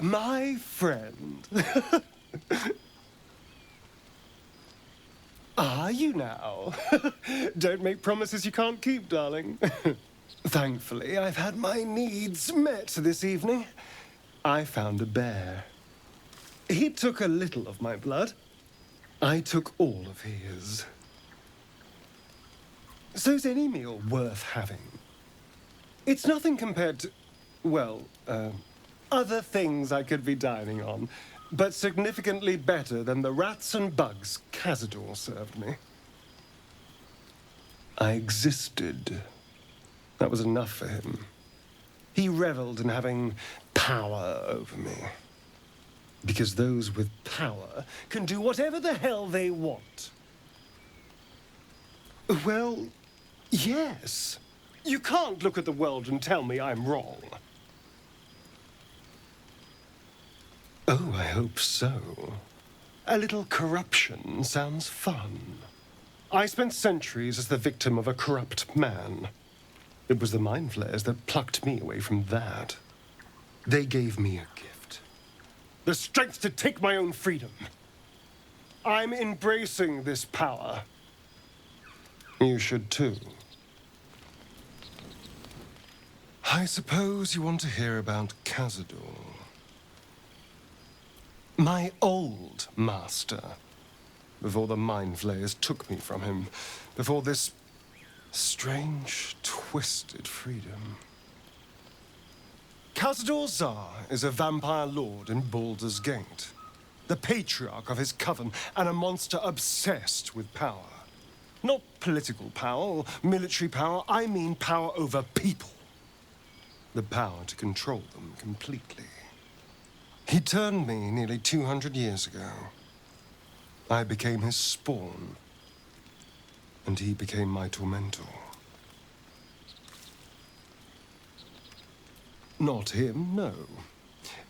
My friend. Are you now? Don't make promises you can't keep, darling. Thankfully, I've had my needs met this evening. I found a bear. He took a little of my blood. I took all of his. So's any meal worth having. It's nothing compared to, well, other things I could be dining on, but significantly better than the rats and bugs Cazador served me. I existed. That was enough for him. He reveled in having power over me. Because those with power can do whatever the hell they want. Well, yes. You can't look at the world and tell me I'm wrong. Oh, I hope so. A little corruption sounds fun. I spent centuries as the victim of a corrupt man. It was the mind flayers that plucked me away from that. They gave me a gift. The strength to take my own freedom. I'm embracing this power. You should too. I suppose you want to hear about Cazador. My old master. Before the mind flayers took me from him. Before this strange, twisted freedom. Cazador Zar is a vampire lord in Baldur's Gate. The patriarch of his coven and a monster obsessed with power. Not political power or military power, I mean power over people. The power to control them completely. He turned me nearly 200 years ago. I became his spawn, and he became my tormentor. Not him, no.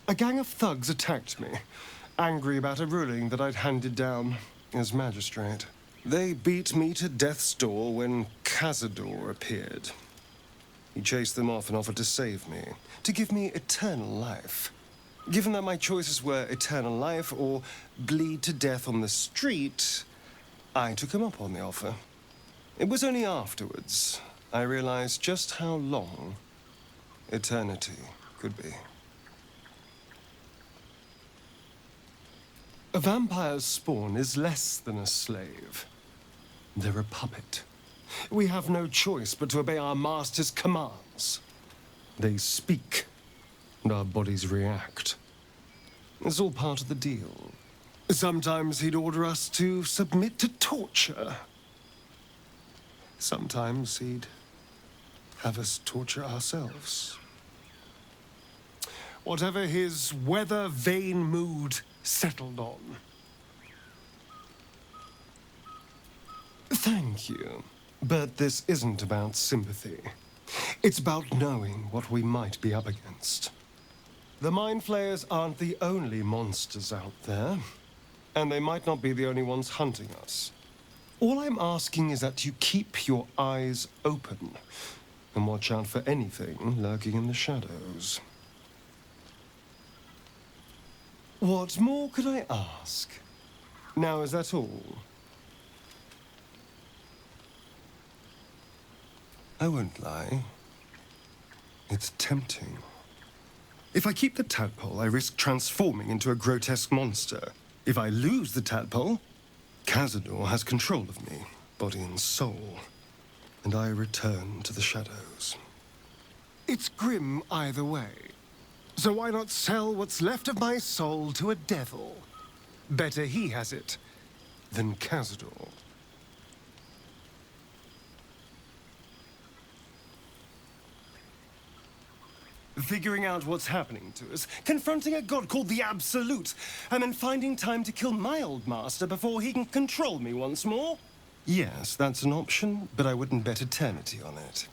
A gang of thugs attacked me, angry about a ruling that I'd handed down as magistrate. They beat me to death's door when Cazador appeared. He chased them off and offered to save me, to give me eternal life. Given that my choices were eternal life or bleed to death on the street, I took him up on the offer. It was only afterwards I realized just how long eternity could be. A vampire's spawn is less than a slave. They're a puppet. We have no choice but to obey our master's commands. They speak, and our bodies react. It's all part of the deal. Sometimes he'd order us to submit to torture. Sometimes he'd have us torture ourselves. Whatever his weather-vane mood settled on. Thank you. But this isn't about sympathy. It's about knowing what we might be up against. The mind flayers aren't the only monsters out there, and they might not be the only ones hunting us. All I'm asking is that you keep your eyes open and watch out for anything lurking in the shadows. What more could I ask? Now, is that all? I won't lie. It's tempting. If I keep the tadpole, I risk transforming into a grotesque monster. If I lose the tadpole, Cazador has control of me, body and soul, and I return to the shadows. It's grim either way. So why not sell what's left of my soul to a devil? Better he has it than Cazador. Figuring out what's happening to us, confronting a god called the Absolute, and then finding time to kill my old master before he can control me once more? Yes, that's an option, but I wouldn't bet eternity on it.